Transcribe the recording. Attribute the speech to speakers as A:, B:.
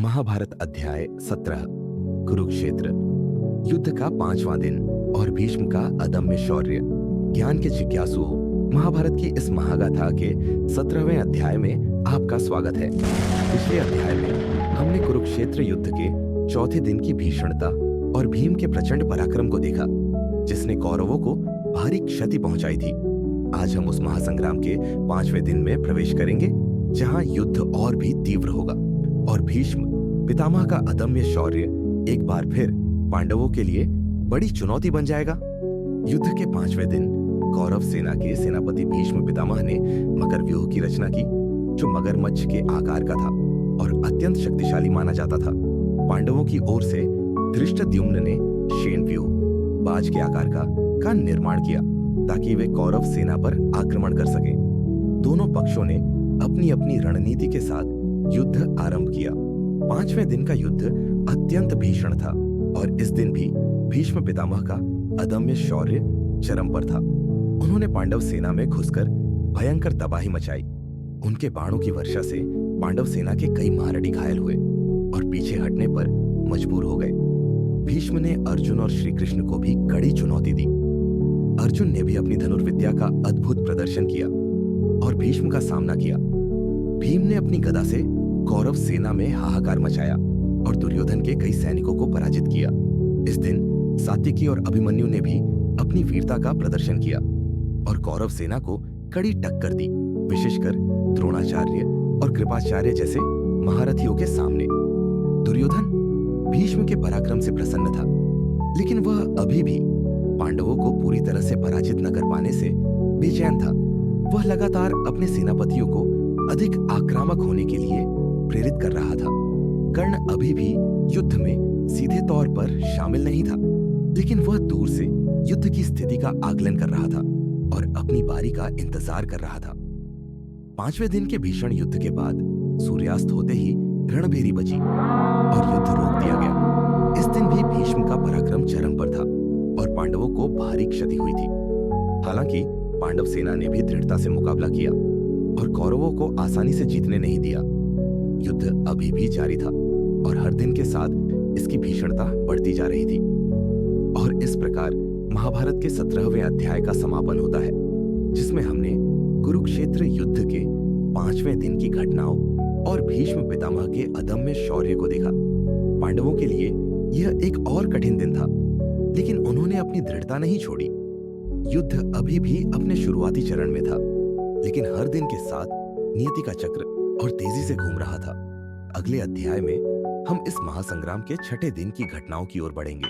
A: महाभारत अध्याय 17 कुरुक्षेत्र। युद्ध का 5वां दिन और भीष्म का अदम्य शौर्य। ज्ञान के जिज्ञासुओं, महाभारत की इस महागाथा के 17वें अध्याय में आपका स्वागत है। पिछले अध्याय में हमने कुरुक्षेत्र युद्ध के चौथे दिन की भीषणता और भीम के प्रचंड पराक्रम को देखा, जिसने कौरवों को भारी क्षति पहुंचाई थी। आज हम उस महासंग्राम के 5वें दिन में प्रवेश करेंगे, जहां युद्ध और भी तीव्र होगा और भीष्म पितामह का अदम्य शौर्य एक बार फिर पांडवों के लिए बड़ी चुनौती बन जाएगा। युद्ध के 5वें दिन कौरव सेना के सेनापति भीष्म पितामह ने मकर व्यूह की रचना की, जो मगरमच्छ के आकार का था और अत्यंत शक्तिशाली माना जाता था। पांडवों की ओर से धृष्टद्युम्न ने शेन व्यूह, बाज के आकार का निर्माण किया, ताकि वे कौरव सेना पर आक्रमण कर सकें। दोनों पक्षों ने अपनी अपनी रणनीति के साथ युद्ध आरंभ किया। 5वें दिन का युद्ध अत्यंत भीषण था और इस दिन भी भीष्म पितामह का अदम्य शौर्य चरम पर था। उन्होंने पांडव सेना में घुसकर भयंकर तबाही मचाई। उनके बाणों की वर्षा से पांडव सेना के कई महारथी घायल हुए और पीछे हटने पर मजबूर हो गए। भीष्म ने अर्जुन और श्री कृष्ण को भी कड़ी चुनौती दी। अर्जुन ने भी अपनी धनुर्विद्या का अद्भुत प्रदर्शन किया और भीष्म का सामना किया। भीम ने अपनी गदा से कौरव सेना में हाहाकार मचाया और दुर्योधन के कई सैनिकों को पराजित किया। इस दिन सात्यकी और अभिमन्यु ने भी अपनी वीरता का प्रदर्शन किया और कौरव सेना को कड़ी टक्कर दी, विशेषकर द्रोणाचार्य और कृपाचार्य जैसे महारथियों के सामने। दुर्योधन भीष्म के पराक्रम से प्रसन्न था, लेकिन वह अभी भी पांडवों को पूरी तरह से पराजित न कर पाने से बेचैन था। वह लगातार अपने सेनापतियों को अधिक आक्रामक होने के लिए प्रेरित कर रहा था। कर्ण अभी भी युद्ध में सीधे तौर पर शामिल नहीं था, लेकिन वह दूर से युद्ध की स्थिति का आकलन कर रहा था और अपनी बारी का इंतजार कर रहा था। 5वें दिन के भीषण युद्ध के बाद सूर्यास्त होते ही रणभेरी बजी और युद्ध रोक दिया गया। इस दिन भी भीष्म का पराक्रम चरम पर था और पांडवों को भारी क्षति हुई थी। हालांकि पांडव सेना ने भी दृढ़ता से मुकाबला किया और कौरवों को आसानी से जीतने नहीं दिया। युद्ध अभी भी जारी था और हर दिन के साथ इसकी भीषणता बढ़ती जा रही थी। और इस प्रकार महाभारत के 17वें अध्याय का समापन होता है, जिसमें हमने कुरुक्षेत्र युद्ध के 5वें दिन की घटनाओं और भीष्म पितामह के अदम्य शौर्य को देखा। पांडवों के लिए यह एक और कठिन दिन था, लेकिन उन्होंने अपनी दृढ़ता नहीं छोड़ी। युद्ध अभी भी अपने शुरुआती चरण में था, लेकिन हर दिन के साथ नियति का चक्र और तेजी से घूम रहा था। अगले अध्याय में हम इस महासंग्राम के 6ठे दिन की घटनाओं की ओर बढ़ेंगे।